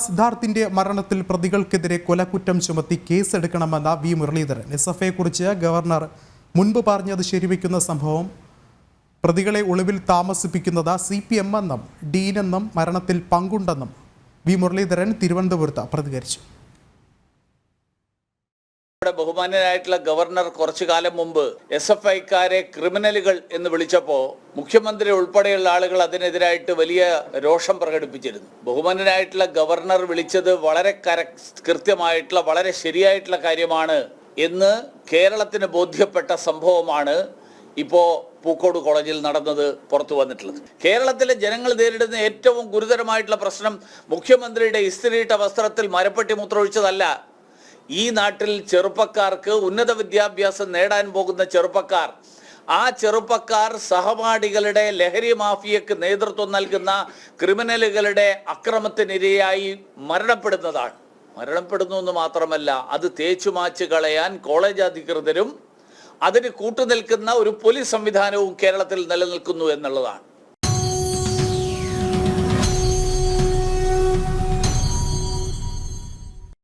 സിദ്ധാർത്ഥിന്റെ മരണത്തിൽ പ്രതികൾക്കെതിരെ കൊലക്കുറ്റം ചുമത്തി കേസെടുക്കണമെന്ന വി മുരളീധരൻ. SFഐയെക്കുറിച്ച് ഗവർണർ മുൻപ് പറഞ്ഞത് ശരിവെക്കുന്ന സംഭവം പ്രതികളെ ഒളിവിൽ താമസിപ്പിക്കുന്നത് CPM എന്നും ഡീനെന്നും മരണത്തിൽ പങ്കുണ്ടെന്നും വി മുരളീധരൻ തിരുവനന്തപുരത്ത് പ്രതികരിച്ചു. ബഹുമാന്യനായിട്ടുള്ള ഗവർണർ കുറച്ചു കാലം മുമ്പ് SFഐക്കാരെ ക്രിമിനലുകൾ എന്ന് വിളിച്ചപ്പോൾ മുഖ്യമന്ത്രി ഉൾപ്പെടെയുള്ള ആളുകൾ അതിനെതിരായിട്ട് വലിയ രോഷം പ്രകടിപ്പിച്ചിരുന്നു. ബഹുമാന്യനായിട്ടുള്ള ഗവർണർ വിളിച്ചത് വളരെ കൃത്യമായിട്ടുള്ള വളരെ ശരിയായിട്ടുള്ള കാര്യമാണ് എന്ന് കേരളത്തിന് ബോധ്യപ്പെട്ട സംഭവമാണ് ഇപ്പോൾ പൂക്കോട് കോളേജിൽ നടന്നത് പുറത്തു വന്നിട്ടുള്ളത്. കേരളത്തിലെ ജനങ്ങൾ നേരിടുന്ന ഏറ്റവും ഗുരുതരമായിട്ടുള്ള പ്രശ്നം മുഖ്യമന്ത്രിയുടെ ഇസ്തിരിയിട്ട വസ്ത്രത്തിൽ മരപ്പെട്ടി മൂത്രമൊഴിച്ചതല്ല. ഈ നാട്ടിൽ ചെറുപ്പക്കാർക്ക് ഉന്നത വിദ്യാഭ്യാസം നേടാൻ പോകുന്ന ആ ചെറുപ്പക്കാർ സഹപാഠികളുടെ ലഹരി മാഫിയക്ക് നേതൃത്വം നൽകുന്ന ക്രിമിനലുകളുടെ അക്രമത്തിനിരയായി മരണപ്പെടുന്നു എന്ന് മാത്രമല്ല, അത് തേച്ചുമാച്ച് കളയാൻ കോളേജ് അധികൃതരും അതിന് കൂട്ടുനിൽക്കുന്ന ഒരു പോലീസ് സംവിധാനവും കേരളത്തിൽ നിലനിൽക്കുന്നു എന്നുള്ളതാണ്.